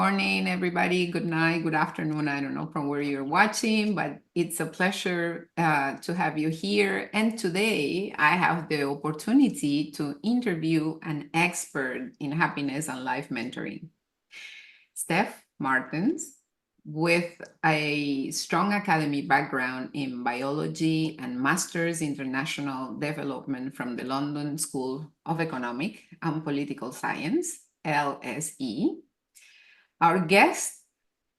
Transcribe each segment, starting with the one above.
morning, everybody. Good night, good afternoon. I don't know from where you're watching, but it's a pleasure to have you here. And today I have the opportunity to interview an expert in happiness and life mentoring, Stef Martens, with a strong academic background in biology and master's international development from the London School of Economic and Political Science, LSE. Our guest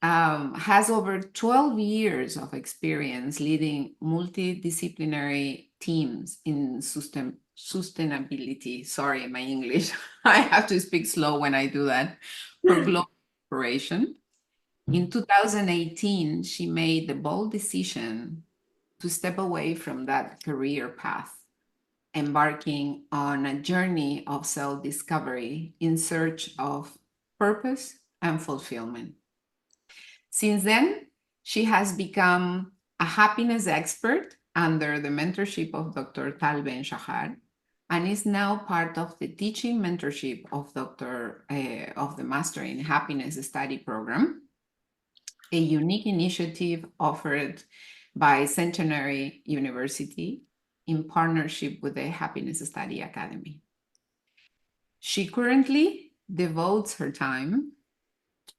has over 12 years of experience leading multidisciplinary teams in sustainability. Sorry, my English. I have to speak slow when I do that. For global corporation. In 2018, she made the bold decision to step away from that career path, embarking on a journey of self-discovery in search of purpose and fulfillment. Since then, she has become a happiness expert under the mentorship of Dr. Tal Ben-Shahar and is now part of the teaching mentorship of the Master in Happiness Study Program, a unique initiative offered by Centenary University in partnership with the Happiness Study Academy. She currently devotes her time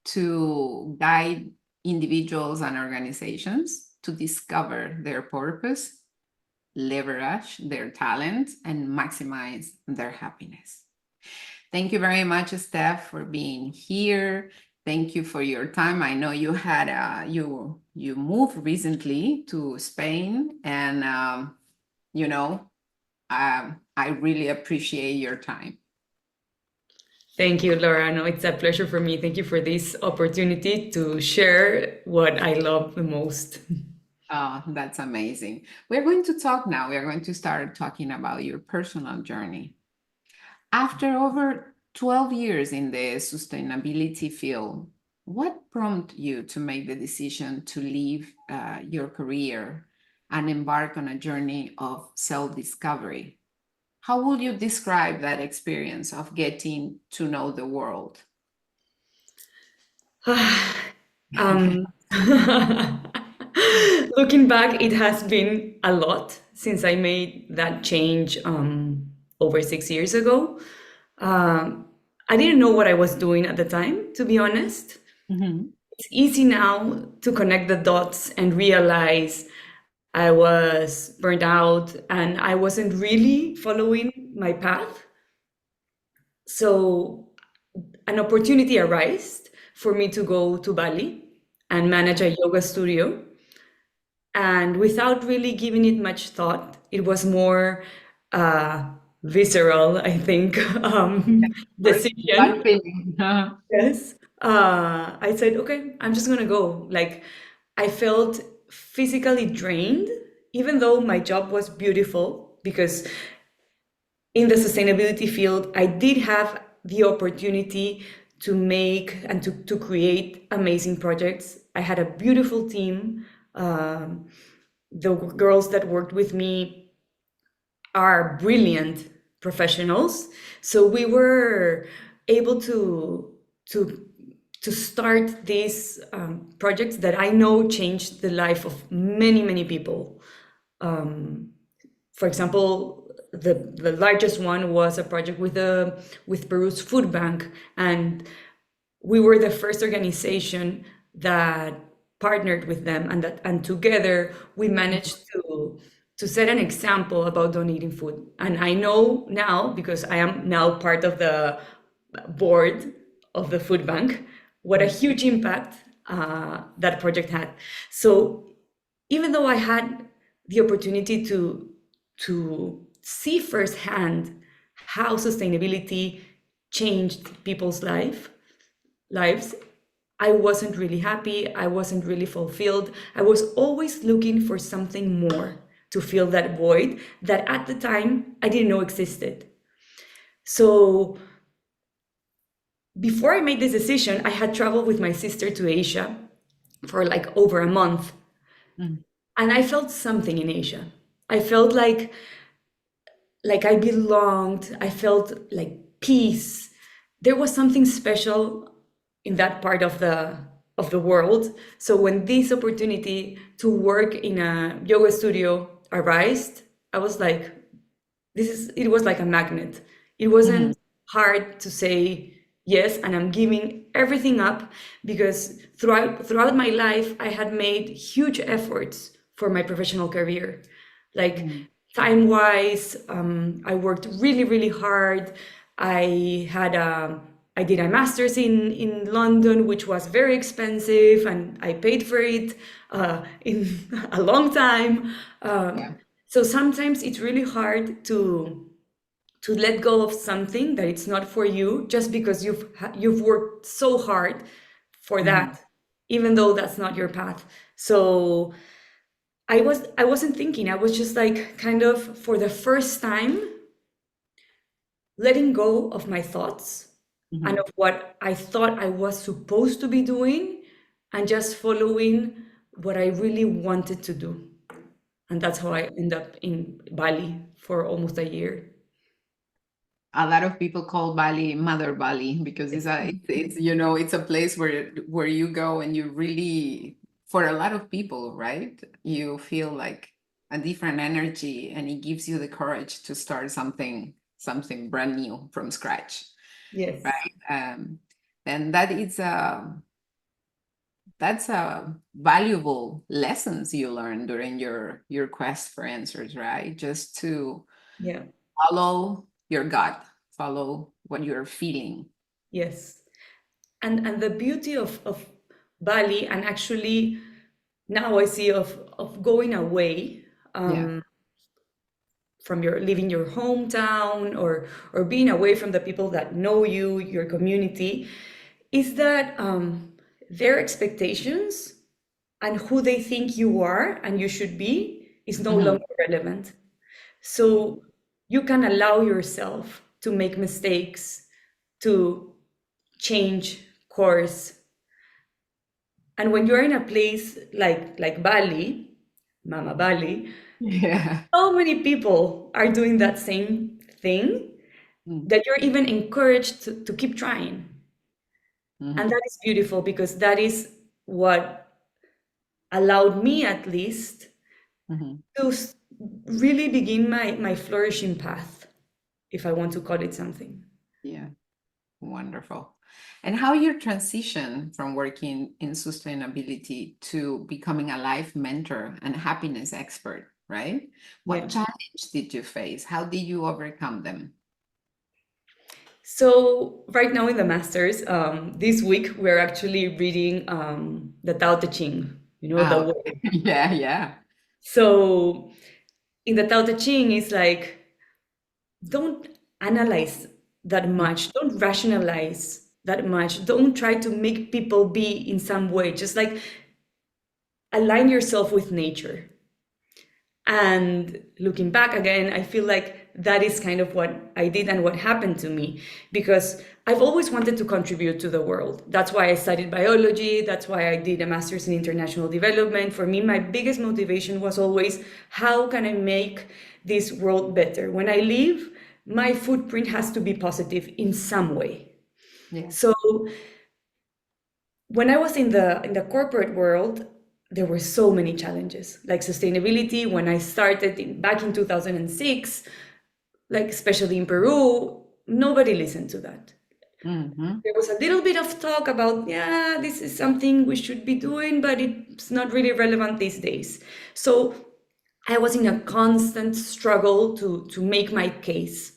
to guide individuals and organizations to discover their purpose, leverage their talents, and maximize their happiness. Thank you very much, Stef, for being here. Thank you for your time. I know you had you moved recently to Spain, and I really appreciate your time. Thank you, Laura. No, it's a pleasure for me. Thank you for this opportunity to share what I love the most. Oh, that's amazing. We're going to talk now. We're going to start talking about your personal journey. After over 12 years in the sustainability field, what prompted you to make the decision to leave your career and embark on a journey of self-discovery? How would you describe that experience of getting to know the world? Looking back, it has been a lot since I made that change over 6 years ago. I didn't know what I was doing at the time, to be honest. It's easy now to connect the dots and realize I was burned out and I wasn't really following my path. So an opportunity arose for me to go to Bali and manage a yoga studio. And without really giving it much thought, it was more visceral, I think, decision. Yes. I said, okay, I'm just gonna go. Like, I felt physically drained, even though my job was beautiful, because in the sustainability field, I did have the opportunity to make and to create amazing projects. I had a beautiful team. The girls that worked with me are brilliant professionals. So we were able to start these projects that I know changed the life of many, many people. For example, the largest one was a project with Peru's food bank, and we were the first organization that partnered with them, and together we managed to set an example about donating food. And I know now, because I am now part of the board of the food bank, what a huge impact that project had. So even though I had the opportunity to see firsthand how sustainability changed people's lives, I wasn't really happy. I wasn't really fulfilled. I was always looking for something more to fill that void that at the time I didn't know existed. So before I made this decision, I had traveled with my sister to Asia for like over a month. And I felt something in Asia. I felt like I belonged. I felt like peace. There was something special in that part of the world. So when this opportunity to work in a yoga studio arose, I was like, it was like a magnet. It Mhm. wasn't hard to say yes, and I'm giving everything up, because throughout my life I had made huge efforts for my professional career, like Mhm. time wise. I worked really, really hard. I did a master's in London, which was very expensive, and I paid for it in a long time. Yeah. So sometimes it's really hard to let go of something that it's not for you, just because you've worked so hard for Mhm. that, even though that's not your path. So I wasn't thinking. I was just like, kind of, for the first time, letting go of my thoughts and Mhm. of what I thought I was supposed to be doing, and just following what I really wanted to do. And that's how I end up in Bali for almost a year. A lot of people call Bali Mother Bali because it's a place where you go and you really, for a lot of people, right? You feel like a different energy and it gives you the courage to start something brand new from scratch, Yes. right? And that's a valuable lessons you learn during your quest for answers, right? Just to Yeah. follow your gut, follow what you're feeling. Yes. And the beauty of Bali, and actually now I see, of going away, Yeah. from leaving your hometown, or being away from the people that know you, your community, is that their expectations and who they think you are and you should be is no Mhm. longer relevant. So you can allow yourself to make mistakes, to change course. And when you're in a place like Bali, Mama Bali, Yeah. so many people are doing that same thing, Mm. that you're even encouraged to keep trying. And that Mhm. is beautiful, because that is what allowed me, at least, Mhm. to really begin my flourishing path, if I want to call it something. Yeah. Wonderful. And how your transition from working in sustainability to becoming a life mentor and happiness expert, right? What Yeah. challenge did you face? How did you overcome them? So right now in the masters, this week we're actually reading the Tao Te Ching, the Ah, way. okay. Yeah, yeah. So in the Tao Te Ching, it's like, don't analyze that much, don't rationalize that much, don't try to make people be in some way, just like align yourself with nature. And looking back again, I feel like that is kind of what I did and what happened to me, because I've always wanted to contribute to the world. That's why I studied biology. That's why I did a master's in international development. For me, my biggest motivation was always, how can I make this world better? When I leave, my footprint has to be positive in some way. Yeah. So when I was in the corporate world, there were so many challenges, like sustainability. When I started back in 2006, like especially in Peru, nobody listened to that. Mm-hmm. There was a little bit of talk about, yeah, this is something we should be doing, but it's not really relevant these days. So I was in a constant struggle to make my case.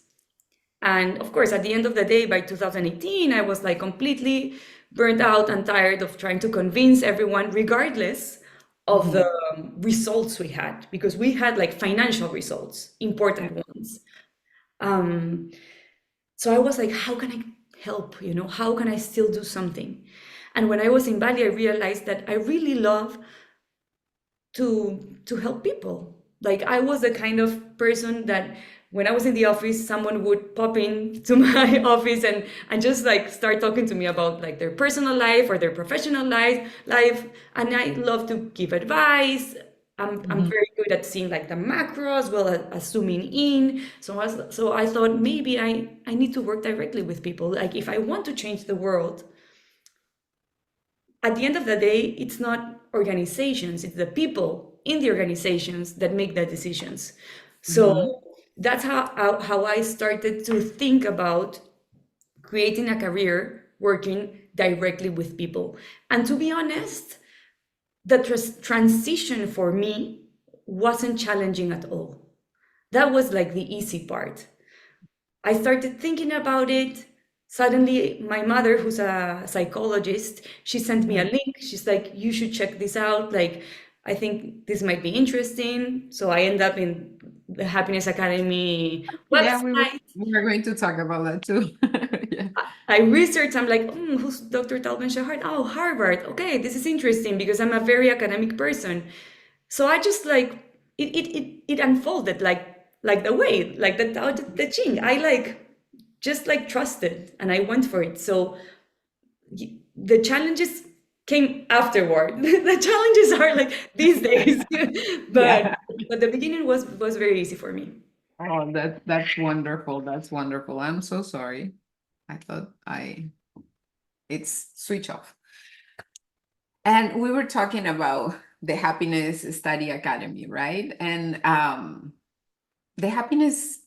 And of course, at the end of the day, by 2018, I was like completely burnt out and tired of trying to convince everyone, regardless of Mm-hmm. the results we had, because we had like financial results, Yeah. important ones. Um, so I was like, how can I help? How can I still do something? And when I was in Bali, I realized that I really love to help people. Like, I was the kind of person that when I was in the office, someone would pop in to my office and just like start talking to me about like their personal life or their professional life. And I love to give advice. I'm Mm-hmm. very good at seeing like the macro as well as zooming in. So I thought maybe I need to work directly with people. Like, if I want to change the world, at the end of the day, it's not organizations, it's the people in the organizations that make the decisions. So Mhm. that's how I started to think about creating a career working directly with people. And to be honest, the transition for me wasn't challenging at all. That was like the easy part. I started thinking about it. Suddenly, my mother, who's a psychologist, she sent me a Mhm. link. She's like, "You should check this out. Like, I think this might be interesting." So I end up in the Happiness Academy Yeah, website. we were going to talk about that too. Yeah. I research. I'm like, who's Dr. Talvin Shahart? Oh, Harvard. Okay, this is interesting because I'm a very academic person. So I just like it unfolded like the way, like the Tao Te Ching. I like just like trusted and I went for it. So the challenges came afterward. The challenges are like these days, but Yeah. but the beginning was very easy for me. Oh, that's wonderful. That's wonderful. I'm so sorry. I thought it's switch off. And we were talking about the Happiness Study Academy, right? And the Happiness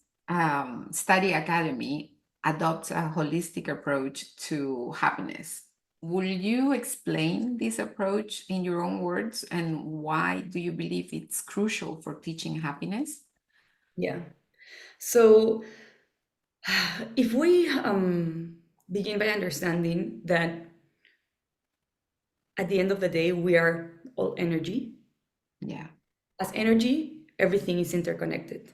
Study Academy adopts a holistic approach to happiness. Will you explain this approach in your own words and why do you believe it's crucial for teaching happiness? Yeah. So if we begin by understanding that at the end of the day, we are all energy. Yeah. As energy, everything is interconnected.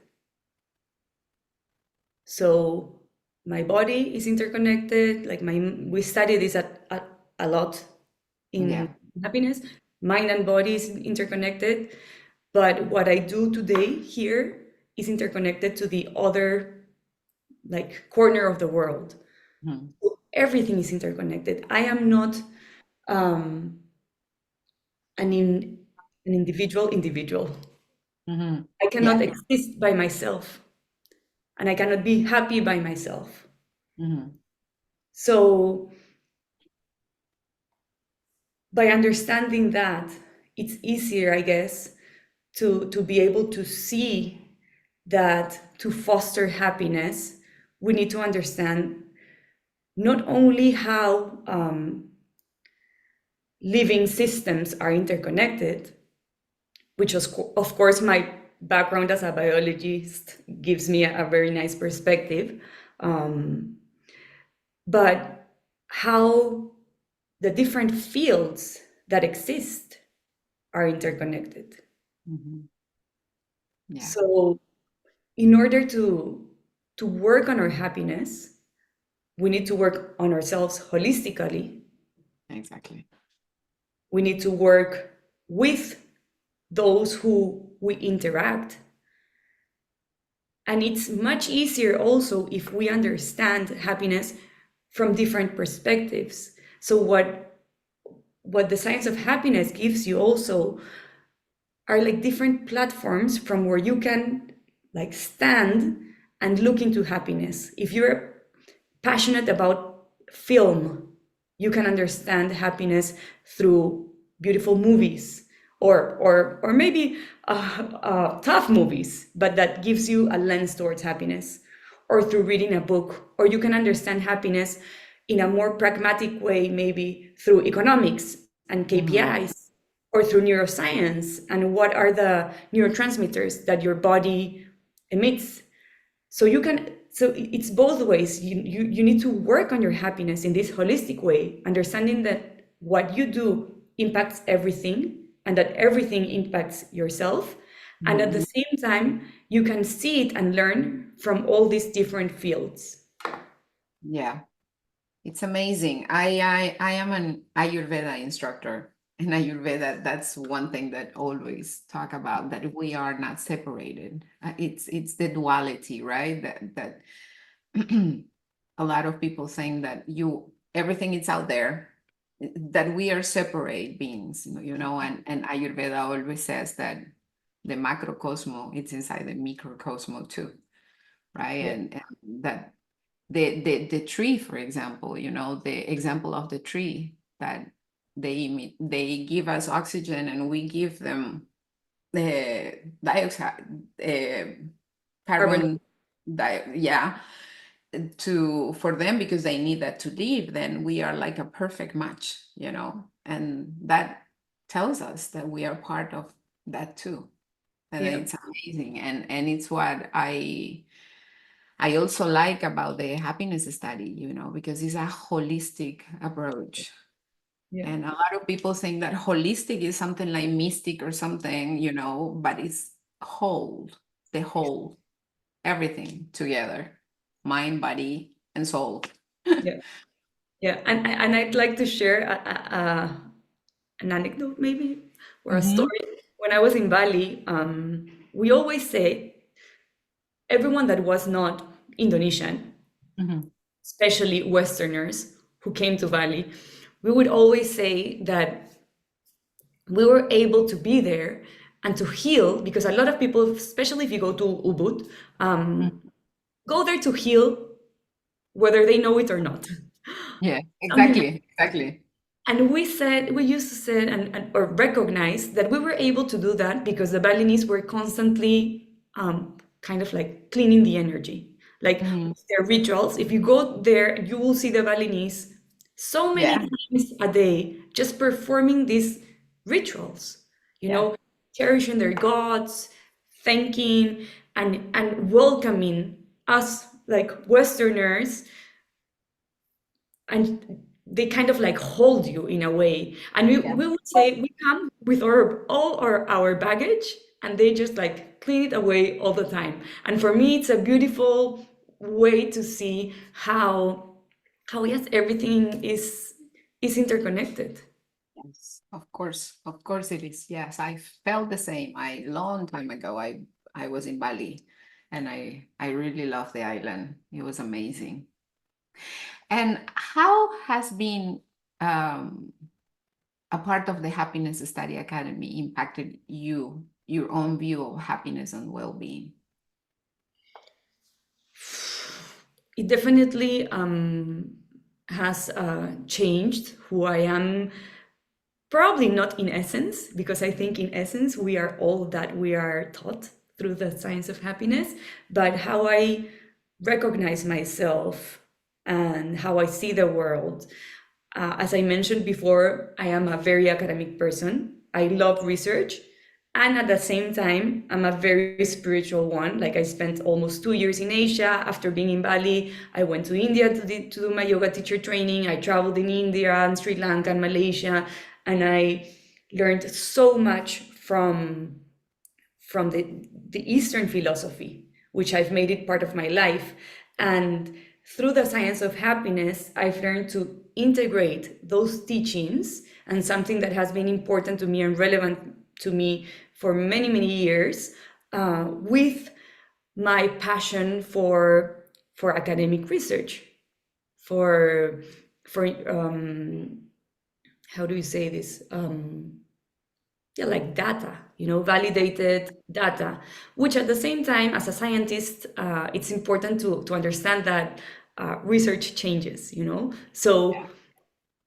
So my body is interconnected. Like we study this a lot in Yeah. happiness. Mind and body is interconnected. But what I do today here is interconnected to the other like corner of the world. Mhm. So everything is interconnected. I am not um, an an individual. Mhm. I Yeah. cannot exist by myself, and I cannot be happy by myself. Mhm. So by understanding that, it's easier, I guess, to be able to see that to foster happiness, we need to understand not only how living systems are interconnected, which was, of course, my background as a biologist gives me a very nice perspective, um, but how the different fields that exist are interconnected. Mhm. Yeah. So, in order to work on our happiness, we need to work on ourselves holistically. Exactly. We need to work with those who we interact. And it's much easier also if we understand happiness from different perspectives. So what the science of happiness gives you also are like different platforms from where you can like stand and look into happiness. If you're passionate about film, you can understand happiness through beautiful movies or maybe tough movies, but that gives you a lens towards happiness, or through reading a book, or you can understand happiness in a more pragmatic way, maybe through economics and Mhm. KPIs, or through neuroscience and what are the neurotransmitters that your body emits. So you can, so it's both ways. You need to work on your happiness in this holistic way, understanding that what you do impacts everything and that everything impacts yourself. And at the Mhm. same time, you can see it and learn from all these different fields. Yeah. It's amazing. I am an Ayurveda instructor. And Ayurveda, that's one thing that always talk about that we are not separated. It's the duality, right? That a lot of people saying that everything is out there, that we are separate beings, and Ayurveda always says that the macrocosmo it's inside the microcosmo too, right? Yeah. And that the tree, for example, the example of the tree that They emit, they give us oxygen, and we give them the dioxide, Carbon. carbon yeah, to for them, because they need that to live. Then we are like a perfect match, and that tells us that we are part of that too. And Yeah. it's amazing, and it's what I also like about the happiness study, because it's a holistic approach. Yeah. And a lot of people think that holistic is something like mystic or something, but it's whole, the whole, everything together, mind, body, and soul. Yeah. Yeah. And I'd like to share an anecdote maybe or a Hmm. story. When I was in Bali, we always say everyone that was not Indonesian, Hmm. especially Westerners who came to Bali, we would always say that we were able to be there and to heal because a lot of people, especially if you go to Ubud, go there to heal whether they know it or not. Yeah, Something. exactly. And we used to say or recognize that we were able to do that because the Balinese were constantly kind of like cleaning the energy. Like Hmm. their rituals, if you go there, you will see the Balinese so many Yeah, times a day just performing these rituals, you yeah, know, cherishing their gods, thanking and welcoming us like Westerners, and they kind of like hold you in a way. And yeah. we would say we come with our baggage, and they just like clean it away all the time. And for me, it's a beautiful way to see how yes, everything is interconnected. Yes, of course it is. Yes, I felt the same. Long time ago, I was in Bali, and I really loved the island. It was amazing. And how has been um, a part of the Happiness Study Academy impacted your own view of happiness and well-being? It definitely has changed who I am. Probably not in essence, because I think in essence we are all that we are taught through the science of happiness, but how I recognize myself and how I see the world. As I mentioned before, I am a very academic person. I love research. And at the same time, I'm a very spiritual one. Like I spent almost 2 years in Asia. After being in Bali, I went to India to do my yoga teacher training. I traveled in India and Sri Lanka and Malaysia. And I learned so much from the Eastern philosophy, which I've made it part of my life. And through the science of happiness, I've learned to integrate those teachings and something that has been important to me and relevant to me for many, many years with my passion for academic research, for for how do you say this? Yeah, like data, validated data, which at the same time, as a scientist, it's important to understand that research changes, So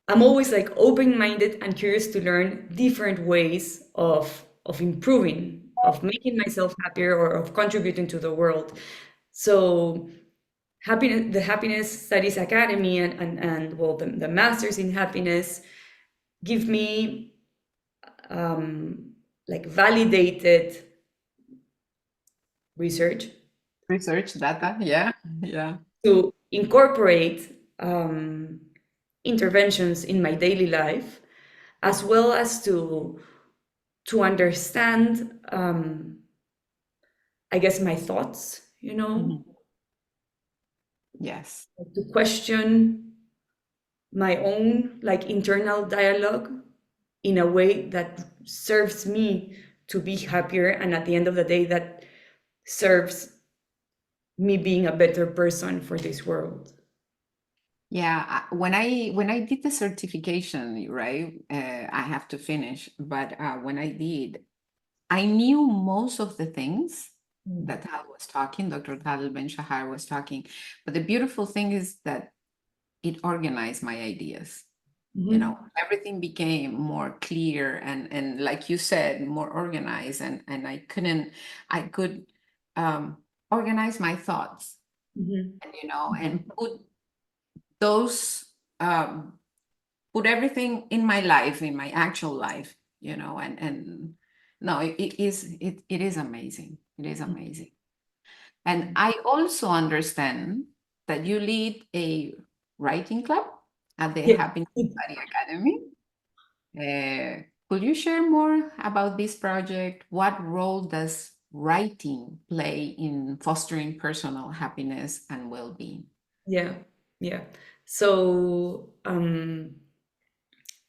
I'm always like open-minded and curious to learn different ways of improving, of making myself happier or of contributing to the world. So the Happiness Studies Academy and well, the Masters in Happiness give me like validated research Research data, yeah, yeah. to incorporate interventions in my daily life, as well as to understand, I guess, my thoughts, Mhm. Yes. to question my own like internal dialogue in a way that serves me to be happier, and at the end of the day, that serves me being a better person for this world. Yeah, when I did the certification, right, I have to finish, but when I did, I knew most of the things that Tal was talking, Dr. Tal Ben Shahar was talking, but the beautiful thing is that it organized my ideas. You know, Mhm. everything became more clear and like you said, more organized, and I could organize my thoughts, Mhm. and you know, and those um put everything in my life, in my actual life, you know, and no, it is amazing. It is amazing. And I also understand that you lead a writing club at the Yeah. Happiness Study Academy. Could you share more about this project? What role does writing play in fostering personal happiness and well-being? Yeah. Yeah. So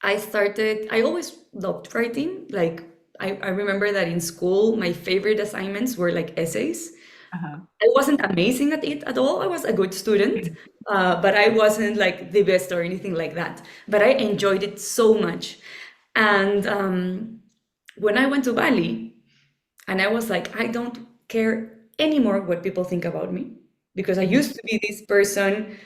I always loved writing. Like, I remember that in school, my favorite assignments were like essays. Uh-huh. I wasn't amazing at it at all. I was a good student, but I wasn't like the best or anything like that. But I enjoyed it so much. And when I went to Bali, and I was like, I don't care anymore what people think about me, because I Mhm. used to be this person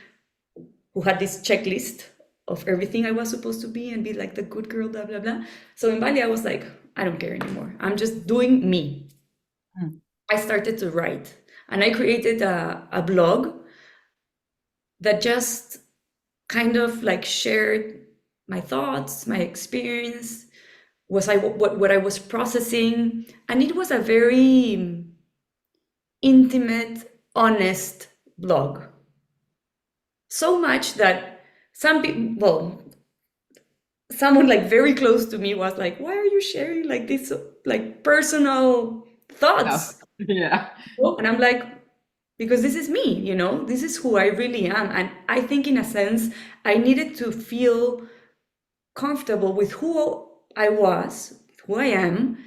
who had this checklist of everything I was supposed to be and be like the good girl, blah, blah, blah. So in Bali, I was like, I don't care anymore. I'm just doing me. Mm. I started to write, and I created a blog that just kind of like shared my thoughts, my experience, what I was processing, and it was a very intimate, honest blog. So much that some people, well, someone like very close to me was like, "Why are you sharing like this, like personal Oh, thoughts?" yeah. And I'm like, because this is me, this is who I really am. And I think, in a sense, I needed to feel comfortable with who I was, who I am,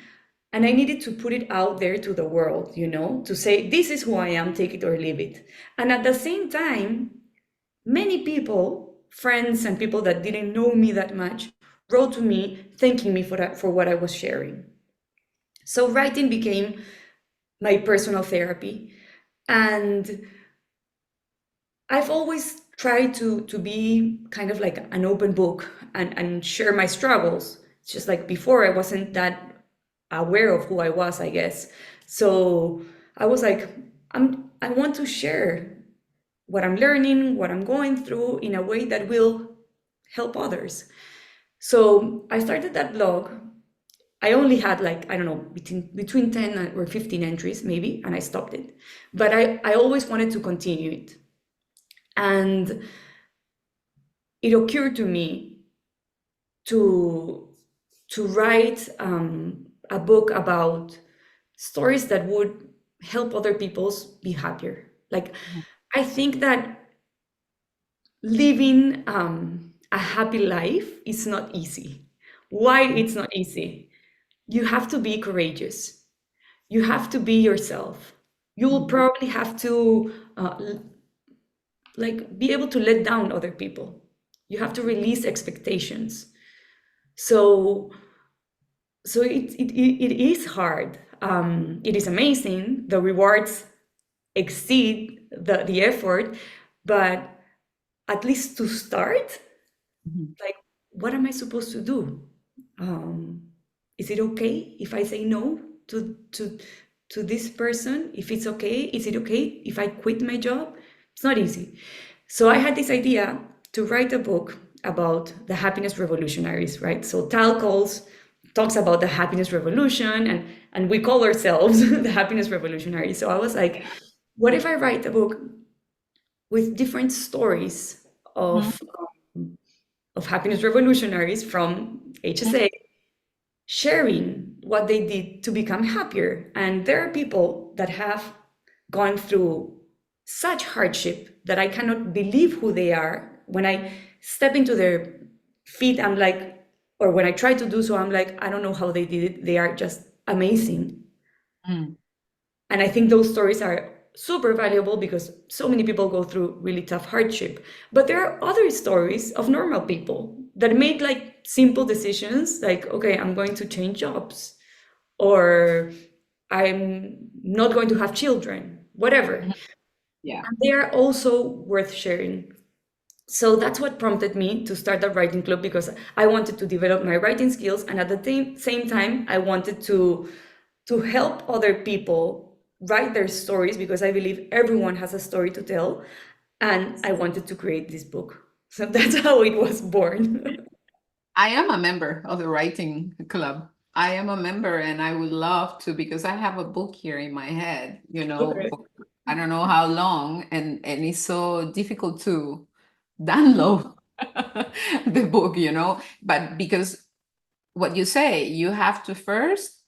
and I needed to put it out there to the world, to say, this is who I am, take it or leave it. And at the same time, many people, friends and people that didn't know me that much, wrote to me thanking me for what I was sharing. So writing became my personal therapy. And I've always tried to be kind of like an open book and share my struggles. It's just like before, I wasn't that aware of who I was, I guess. So I was like, I want to share what I'm learning, what I'm going through in a way that will help others. So I started that blog. I only had like, I don't know, between 10 or 15 entries maybe, and I stopped it. But I always wanted to continue it. And it occurred to me to write a book about stories that would help other people be happier. Like, I think that living a happy life is not easy. Why it's not easy? You have to be courageous. You have to be yourself. You will Mhm. probably have to like be able to let down other people. You have to release expectations. So it is hard. It is amazing. The rewards exceed the effort, but at least to start, Mhm. like, what am I supposed to do? Um, is it okay if I say no to this person? If it's okay, is it okay if I quit my job? It's not easy. So I had this idea to write a book about the happiness revolutionaries, right? So Tal talks about the happiness revolution, and we call ourselves the happiness revolutionaries. So I was like, what if I write a book with different stories Mhm. of happiness revolutionaries from HSA, sharing what they did to become happier. And there are people that have gone through such hardship that I cannot believe who they are. When I step into their feet, I'm like, or when I try to do so, I'm like, I don't know how they did it. They are just amazing. Mm. And I think those stories are super valuable because so many people go through really tough hardship. But there are other stories of normal people that make like simple decisions, like, okay, I'm going to change jobs, or I'm not going to have children, whatever. Yeah. And they are also worth sharing. So that's what prompted me to start a writing club, because I wanted to develop my writing skills, and at the same time I wanted to help other people write their stories, because I believe everyone has a story to tell, and I wanted to create this book. So that's how it was born. I am a member of the writing club. I am a member and I would love to because I have a book here in my head, Okay. for I don't know how long, and it's so difficult to download the book, but because what you say, you have to first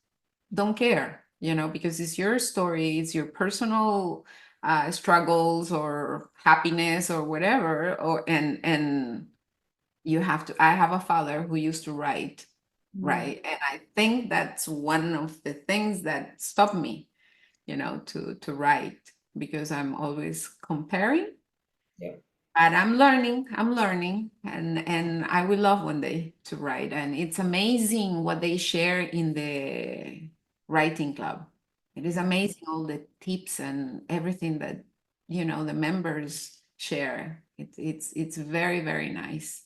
don't care, because it's your story, it's your personal struggles or happiness or whatever, and you have to. I have a father who used to write, Mm, right? And I think that's one of the things that stopped me, to write because I'm always comparing. yeah. But I'm learning, and I will love one day to write. And it's amazing what they share in the writing club. It is amazing all the tips and everything that the members share. It's very, very nice.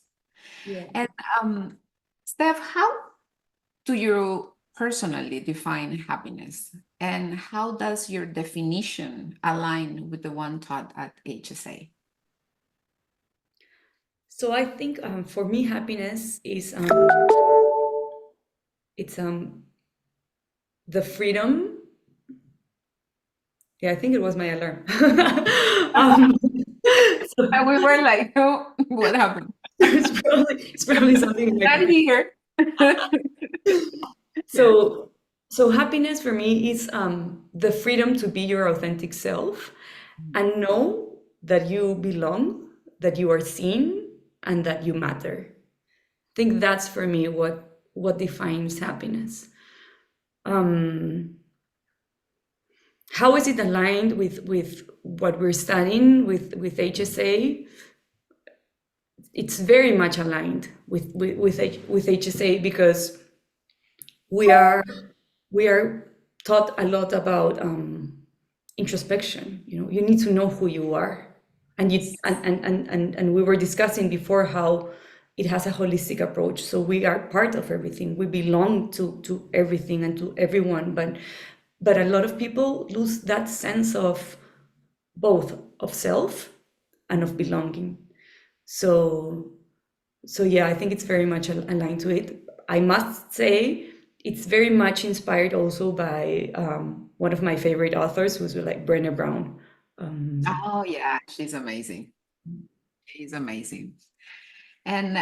Yeah. And Steph, how do you personally define happiness? And how does your definition align with the one taught at HSA? So I think, for me, happiness is, it's the freedom. Yeah, I think it was my alarm. um, so And we were like, oh, what happened? it's probably something in my Not computer. here. Yes. So, so happiness for me is, the freedom to be your authentic self and know that you belong, that you are seen, and that you matter. I think that's for me what defines happiness. Um, how is it aligned with what we're studying with HSA? It's very much aligned with HSA, because we are we are taught a lot about, introspection. You need to know who you are, and and we were discussing before how it has a holistic approach. So we are part of everything. We belong to everything and to everyone, but a lot of people lose that sense of both of self and of belonging. So so yeah, I think it's very much aligned to it. I must say it's very much inspired also by, one of my favorite authors, who's like Brené Brown. Um, Oh, yeah, she's amazing. She's amazing. And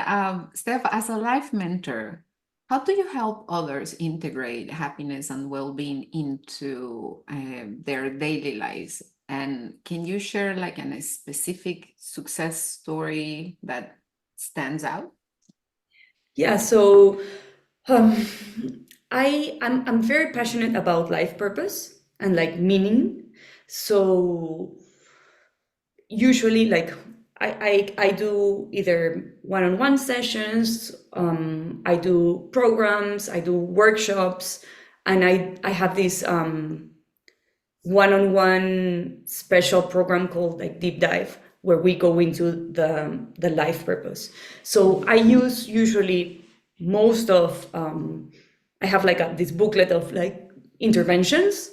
Steph, as a life mentor, how do you help others integrate happiness and well-being into their daily lives? And can you share like a specific success story that stands out? yeah, so, um, I'm very passionate about life purpose and like meaning. So usually, like, I do either one-on-one sessions, I do programs, I do workshops, and I have this, one-on-one special program called like Deep Dive, where we go into the life purpose. So I use usually most of, I have like this booklet of like interventions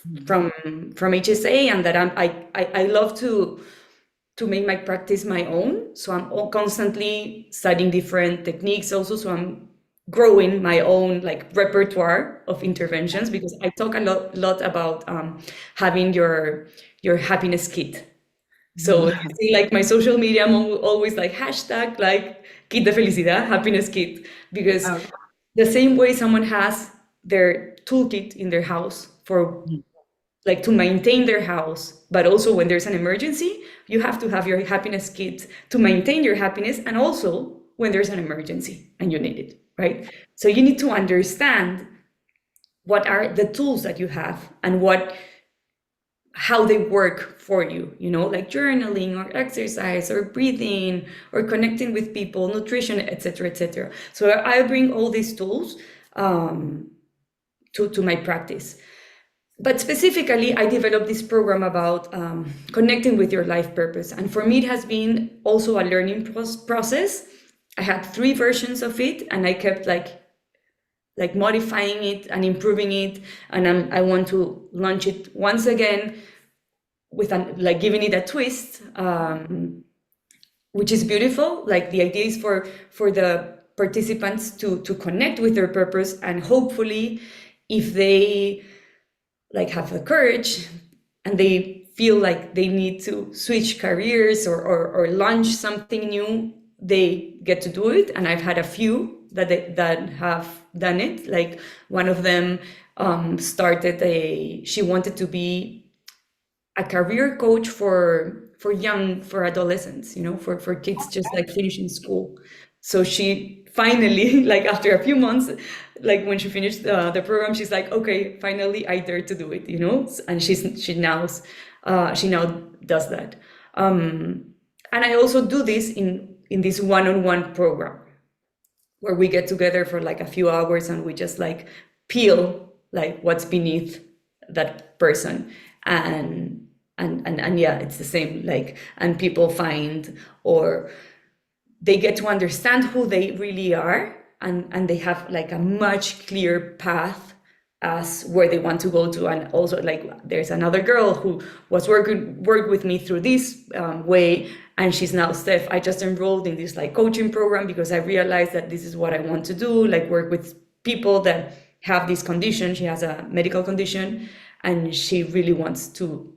Mhm. from HSA, and that I love to make my practice my own. So I'm constantly studying different techniques also. So I'm growing my own like repertoire of interventions, because I talk a lot about, having your happiness kit. So you see, like my social media, I'm always like hashtag like kit de felicidad, happiness kit, because Okay. the same way someone has their toolkit in their house for like to maintain their house, but also when there's an emergency, you have to have your happiness kit to maintain your happiness, and also when there's an emergency and you need it, right? So you need to understand what are the tools that you have, and how they work for you, like journaling or exercise or breathing or connecting with people, nutrition, etc., etc. So I bring all these tools, to my practice. but specifically, I developed this program about connecting with your life purpose. And for me, it has been also a learning process. I had 3 versions of it, and I kept like modifying it and improving it. And I want to launch it once again with like giving it a twist, which is beautiful. Like the idea is for the participants to connect with their purpose, and hopefully, if they like have the courage and they feel like they need to switch careers or launch something new, they get to do it. And I've had a few that have done it. Like one of them she wanted to be a career coach for adolescents, for kids just like finishing school. So she finally, like after a few months, like when she finished the program, she's like, okay, finally I dare to do it, and she now does that. And I also do this in this one-on-one program where we get together for like a few hours and we just like peel like what's beneath that person. And yeah, it's the same, like, and people find, or they get to understand who they really are, and they have like a much clearer path as where they want to go to. And also, like, there's another girl who was worked with me through this way, and she's now, Steph, I just enrolled in this like coaching program because I realized that this is what I want to do, like work with people that have this condition. She has a medical condition, and she really wants to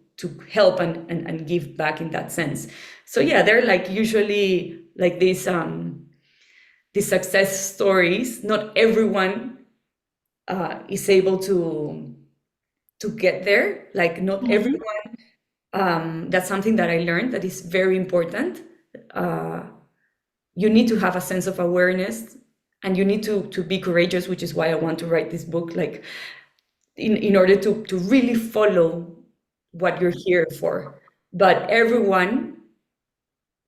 help and give back in that sense. So yeah, they're like usually like these success stories. Not everyone is able to get there. Like not everyone. That's something that I learned that is very important. You need to have a sense of awareness, and you need to be courageous, which is why I want to write this book. Like in order to really follow what you're here for. But everyone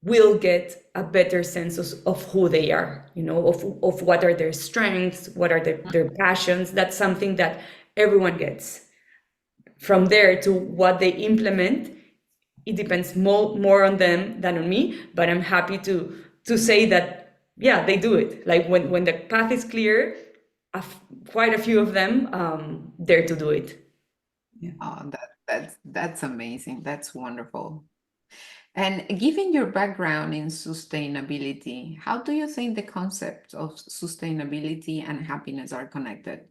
will get a better sense of who they are, of what are their strengths, what are their passions. That's something that everyone gets. From there to what they implement, it depends more on them than on me, but I'm happy to say that, yeah, they do it. Like when the path is clear, quite a few of them dare to do it. Yeah. Oh, that's amazing. That's wonderful. And given your background in sustainability, how do you think the concepts of sustainability and happiness are connected?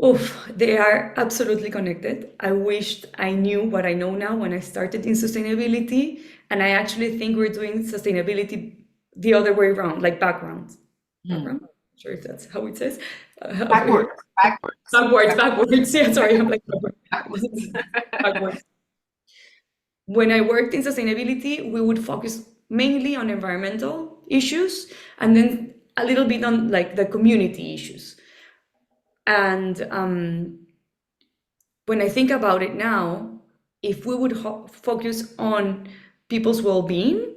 Oof, they are absolutely connected. I wished I knew what I know now when I started in sustainability. And I actually think we're doing sustainability the other way around, like background. Background? Not sure if that's how it says. Backwards, backwards. Backwards. Yeah, sorry, I'm like Backwards. backwards. When I worked in sustainability, we would focus mainly on environmental issues and then a little bit on like the community issues. And when I think about it now, if we would focus on people's well-being,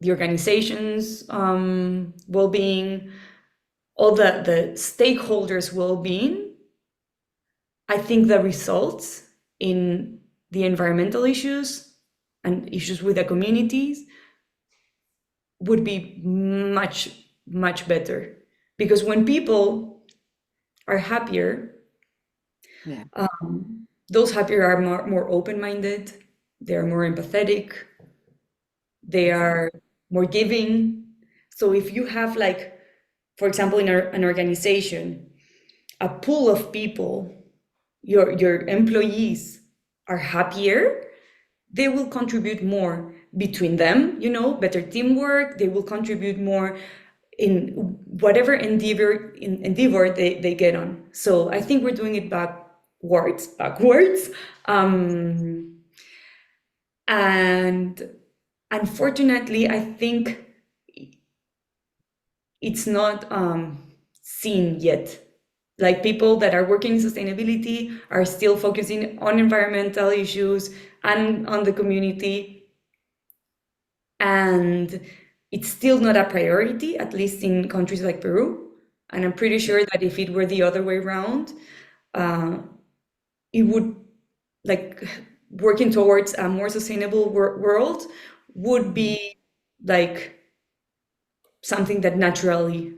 the organization's well-being, all the stakeholders' well-being, I think the results in the environmental issues and issues with the communities would be much, much better. Because when people are happier, Yeah. those happier are more open-minded, they are more empathetic, they are more giving. So if you have, like, for example, in an organization, a pool of people, your employees are happier, they will contribute more between them, better teamwork, they will contribute more in whatever endeavor they get on. So I think we're doing it backwards. And unfortunately, I think it's not seen yet. Like people that are working in sustainability are still focusing on environmental issues and on the community. And it's still not a priority, at least in countries like Peru. And I'm pretty sure that if it were the other way around, uh, it would like working towards a more sustainable world would be like something that naturally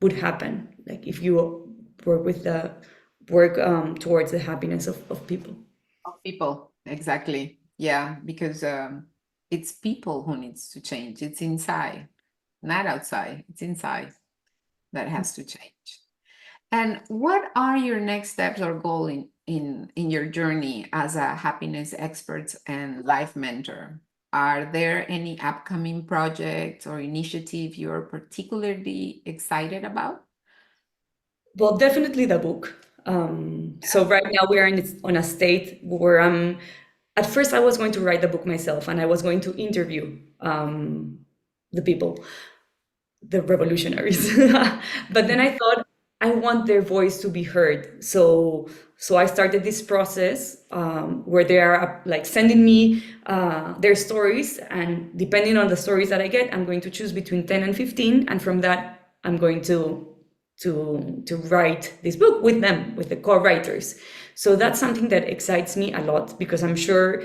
would happen, like if you work with the work towards the happiness of people. Of people, exactly. Yeah, because it's people who needs to change. It's inside, not outside. It's inside that has to change. And what are your next steps or goal in your journey as a happiness expert and life mentor? Are there any upcoming projects or initiative you're particularly excited about? Well, definitely the book. So right now we are on a state where at first I was going to write the book myself and I was going to interview the people, the revolutionaries. But then I thought I want their voice to be heard. So I started this process where they are like sending me their stories, and depending on the stories that I get, I'm going to choose between 10 and 15, and from that I'm going to write this book with them, with the co-writers. So that's something that excites me a lot because I'm sure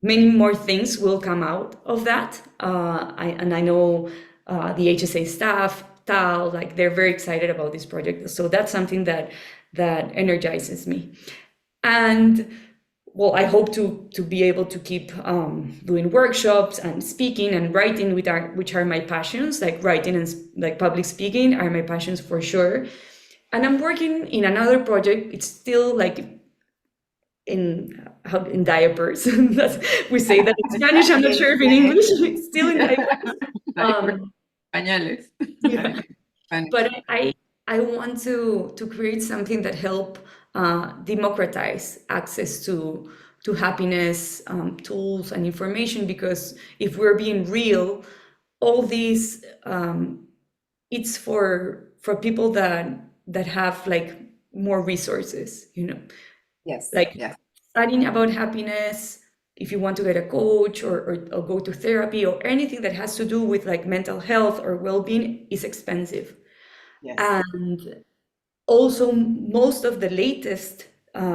many more things will come out of that. I know the HSA staff, Tal, like they're very excited about this project. So that's something that energizes me. And well, I hope to be able to keep doing workshops and speaking and writing, which are my passions. Like writing and like public speaking are my passions for sure. And I'm working in another project. It's still like in diapers. We say that in Spanish. I'm not sure if in English. It's still in diapers. Diaper, Um, pañales. yeah. Spanish. But I want to create something that help democratize access to happiness tools and information, because if we're being real, all these it's for people that have like more resources, Yes, like yes, studying about happiness. If you want to get a coach or go to therapy or anything that has to do with like mental health or well-being is expensive. yes. And also most of the latest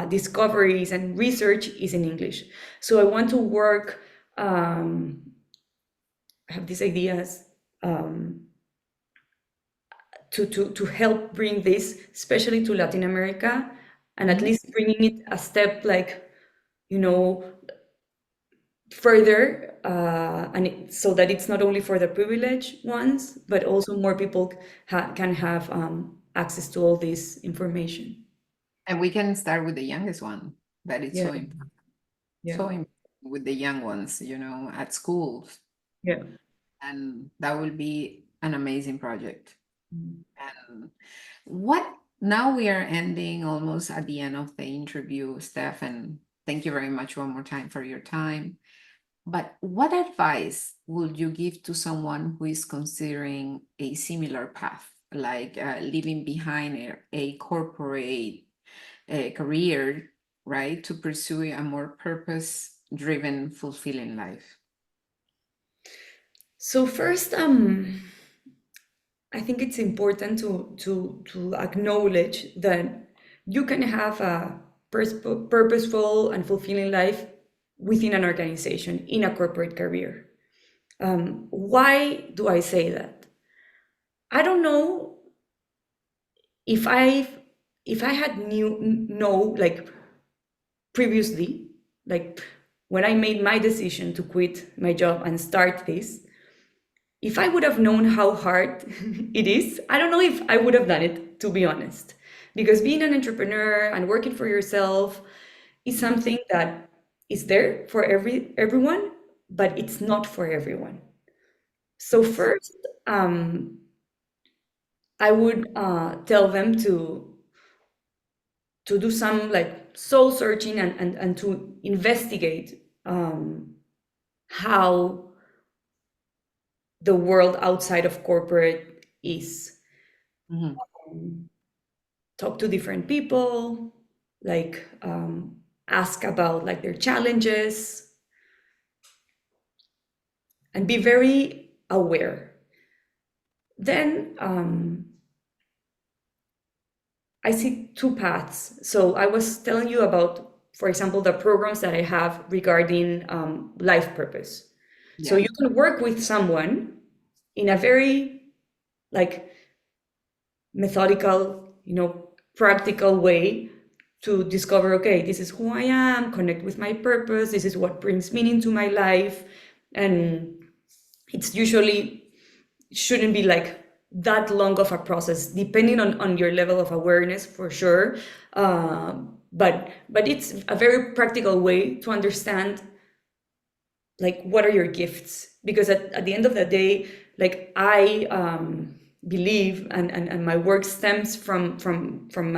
discoveries and research is in English. So I want to work, I have these ideas to help bring this, especially to Latin America, and at Mhm. least bringing it a step like, you know, further, so that it's not only for the privileged ones, but also more people can have access to all this information. And we can start with the youngest one. That is Yeah, so important. yeah, So important with the young ones, at schools. yeah. And that will be an amazing project. And what now we are ending almost at the end of the interview, Steph, and thank you very much one more time for your time. But what advice would you give to someone who is considering a similar path, like leaving behind a corporate career, right, to pursue a more purpose-driven, fulfilling life? So first, I think it's important to acknowledge that you can have a purposeful and fulfilling life within an organization in a corporate career. Why do I say that? I don't know if I had know like previously, like when I made my decision to quit my job and start this, if I would have known how hard it is, I don't know if I would have done it, to be honest. Because being an entrepreneur and working for yourself is something that is there for everyone, but it's not for everyone. So Yes. first, I would tell them to do some like soul searching and to investigate how the world outside of corporate is. Mhm. Talk to different people, like ask about like their challenges, and be very aware. Then I see two paths. So I was telling you about, for example, the programs that I have regarding life purpose. So Yeah. you can work with someone in a very like methodical, practical way to discover, okay, this is who I am, connect with my purpose, this is what brings meaning to my life. And it's usually shouldn't be like that long of a process, depending on your level of awareness for sure. But it's a very practical way to understand like what are your gifts, because at the end of the day, like I believe, and my work stems from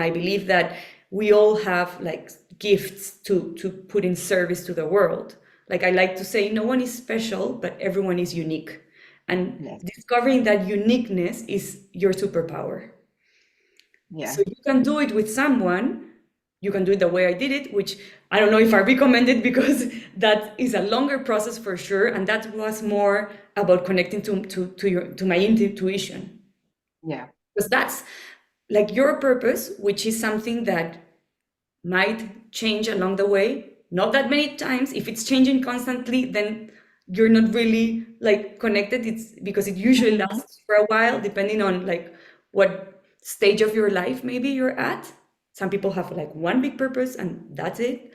my belief that we all have like gifts to put in service to the world. Like I like to say, no one is special, but everyone is unique, and Yes. discovering that uniqueness is your superpower. Yeah. So you can do it with someone, you can do it the way I did it, which I don't know if I recommend it because that is a longer process for sure. And that was more about connecting to my intuition. Yeah. Because that's like your purpose, which is something that might change along the way. Not that many times. If it's changing constantly, then you're not really like connected. It's because it usually lasts for a while, depending on like what stage of your life maybe you're at. Some people have like one big purpose and that's it.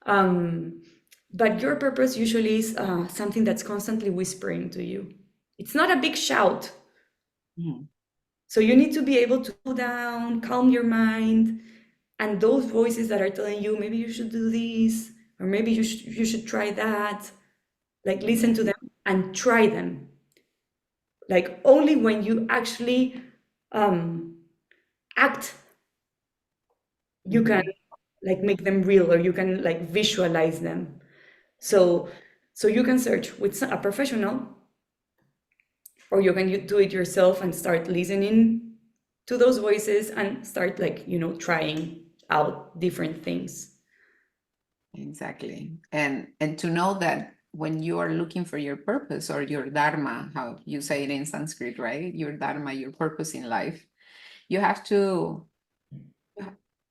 Um, but your purpose usually is something that's constantly whispering to you. It's not a big shout. Mm. So you need to be able to cool down, calm your mind, and those voices that are telling you maybe you should do this or maybe you should try that, like listen Yeah. to them and try them. Like only when you actually um, act, you can Mhm. like make them real, or you can like visualize them. So so you can search with a professional, or you can do it yourself and start listening to those voices and start like trying out different things. Exactly. And to know that when you are looking for your purpose or your dharma, how you say it in Sanskrit, right? Your dharma, your purpose in life, you have to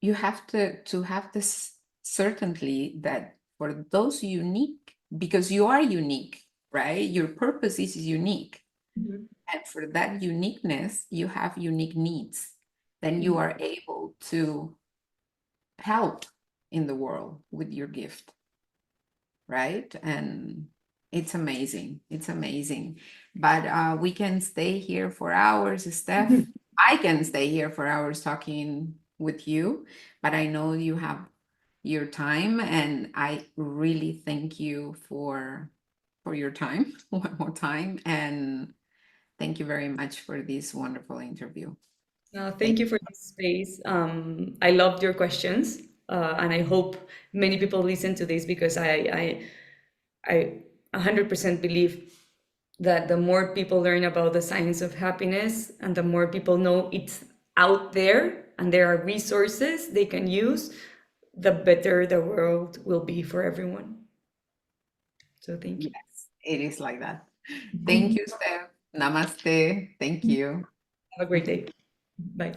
you have to have this certainty that for those unique, because you are unique, right? Your purpose is unique. Mhm. And for that uniqueness, you have unique needs. Then you are able to help in the world with your gift, right? And it's amazing. It's amazing. But we can stay here for hours, Steph. I can stay here for hours talking with you, but I know you have your time, and I really thank you for your time one more time, and thank you very much for this wonderful interview. Thank Thank you for this space. I loved your questions, and I hope many people listen to this because I 100% believe that the more people learn about the science of happiness and the more people know it's out there and there are resources they can use, the better the world will be for everyone. So thank you. you. Yes, it is like that. Thank you, Steph. Namaste. Thank you. Have a great day. Bye.